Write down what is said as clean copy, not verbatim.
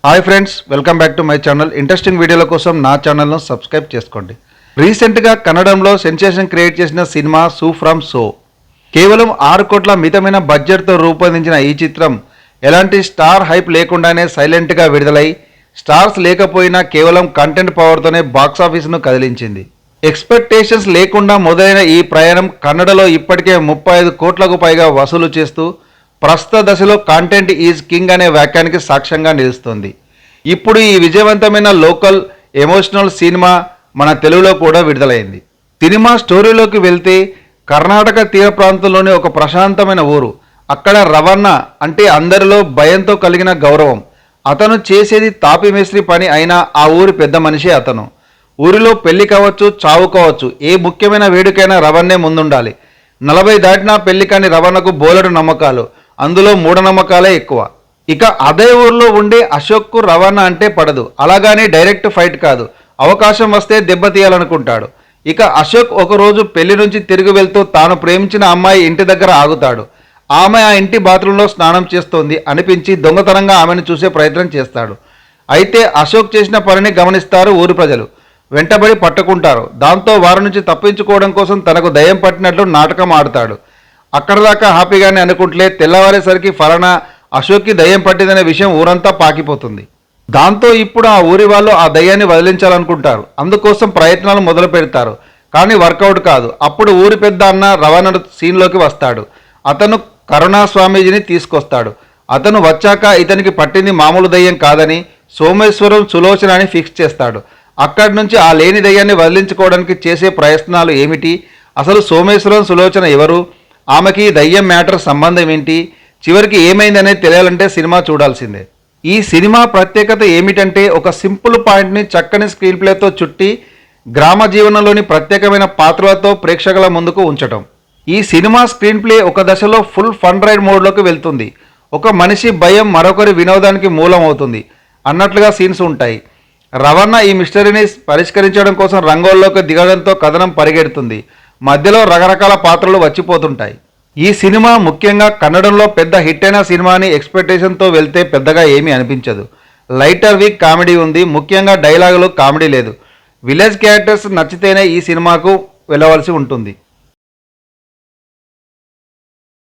Hi friends, welcome back to my channel. Interesting వీడియోల కోసం నా ఛానల్ను సబ్స్క్రైబ్ చేసుకోండి. రీసెంట్గా కన్నడంలో సెన్సేషన్ క్రియేట్ చేసిన సినిమా సూ ఫ్రమ్ సో. కేవలం 6 కోట్ల మితమైన బడ్జెట్తో రూపొందించిన ఈ చిత్రం ఎలాంటి స్టార్ హైప్ లేకుండానే సైలెంట్గా విడుదలై స్టార్స్ లేకపోయినా కేవలం కంటెంట్ పవర్తోనే బాక్సాఫీస్ను కదిలించింది. ఎక్స్పెక్టేషన్స్ లేకుండా మొదలైన ఈ ప్రయాణం కన్నడలో ఇప్పటికే 35 కోట్లకు పైగా వసూలు చేస్తూ ప్రస్తుత దశలో కంటెంట్ ఈజ్ కింగ్ అనే వాక్యానికి సాక్ష్యంగా నిలుస్తుంది. ఇప్పుడు ఈ విజయవంతమైన లోకల్ ఎమోషనల్ సినిమా మన తెలుగులో కూడా విడుదలైంది. సినిమా స్టోరీలోకి వెళ్తే కర్ణాటక తీర ప్రాంతంలోని ఒక ప్రశాంతమైన ఊరు. అక్కడ రవణ అంటే అందరిలో భయంతో కలిగిన గౌరవం. అతను చేసేది తాపి మేస్త్రి పని అయినా ఆ ఊరి పెద్ద మనిషి అతను. ఊరిలో పెళ్లి కావచ్చు, చావు కావచ్చు, ఏ ముఖ్యమైన వేడుకైనా రవణే ముందుండాలి. 40 దాటినా పెళ్లి కాని రవణకు బోలెడు నమ్మకాలు, అందులో మూఢనమ్మకాలే ఎక్కువ. ఇక అదే ఊర్లో ఉండే అశోక్కు రవణ అంటే పడదు. అలాగని డైరెక్ట్ ఫైట్ కాదు, అవకాశం వస్తే దెబ్బతీయాలనుకుంటాడు. ఇక అశోక్ ఒకరోజు పెళ్లి నుంచి తిరిగి వెళ్తూ తాను ప్రేమించిన అమ్మాయి ఇంటి దగ్గర ఆగుతాడు. ఆమె ఆ ఇంటి బాత్రూంలో స్నానం చేస్తోంది అనిపించి దొంగతనంగా ఆమెను చూసే ప్రయత్నం చేస్తాడు. అయితే అశోక్ చేసిన పనిని గమనిస్తారు ఊరి ప్రజలు. వెంటబడి పట్టుకుంటారు. దాంతో వారి నుంచి తప్పించుకోవడం కోసం తనకు దయ్యం పట్టినట్లు నాటకం ఆడుతాడు. అక్కడ దాకా హ్యాపీగానే అనుకుంటే తెల్లవారేసరికి ఫలానా అశోక్కి దయ్యం పట్టిందనే విషయం ఊరంతా పాకిపోతుంది. దాంతో ఇప్పుడు ఆ ఊరి వాళ్ళు ఆ దయ్యాన్ని వదిలించాలనుకుంటారు. అందుకోసం ప్రయత్నాలు మొదలు పెడతారు. కానీ వర్కౌట్ కాదు. అప్పుడు ఊరి పెద్ద అన్న రవణ సీన్లోకి వస్తాడు. అతను కరుణా స్వామీజీని తీసుకొస్తాడు. అతను వచ్చాక ఇతనికి పట్టింది మామూలు దయ్యం కాదని సోమేశ్వరం సులోచన అని ఫిక్స్ చేస్తాడు. అక్కడి నుంచి ఆ లేని దయ్యాన్ని వదిలించుకోవడానికి చేసే ప్రయత్నాలు ఏమిటి, అసలు సోమేశ్వరం సులోచన ఎవరు, ఆమెకి దయ్యం మ్యాటర్ సంబంధం ఏంటి, చివరికి ఏమైందనేది తెలియాలంటే సినిమా చూడాల్సిందే. ఈ సినిమా ప్రత్యేకత ఏమిటంటే ఒక సింపుల్ పాయింట్ని చక్కని స్క్రీన్ ప్లేతో చుట్టి గ్రామ జీవనంలోని ప్రత్యేకమైన పాత్రలతో ప్రేక్షకుల ముందుకు ఉంచటం. ఈ సినిమా స్క్రీన్ ప్లే ఒక దశలో ఫుల్ ఫన్ రైడ్ మోడ్లోకి వెళ్తుంది. ఒక మనిషి భయం మరొకరి వినోదానికి మూలం అవుతుంది అన్నట్లుగా సీన్స్ ఉంటాయి. రవణ ఈ మిస్టరీని పరిష్కరించడం కోసం రంగంలోకి దిగడంతో కథనం పరిగెడుతుంది. మధ్యలో రకరకాల పాత్రలు వచ్చిపోతుంటాయి. ఈ సినిమా ముఖ్యంగా కన్నడంలో పెద్ద హిట్ అయిన సినిమాని ఎక్స్పెక్టేషన్తో వెళ్తే పెద్దగా ఏమీ అనిపించదు. లైటర్ వీక్ కామెడీ ఉంది. ముఖ్యంగా డైలాగులో కామెడీ లేదు. విలేజ్ క్యారెక్టర్స్ నచ్చితేనే ఈ సినిమాకు వెళ్ళవలసి ఉంటుంది.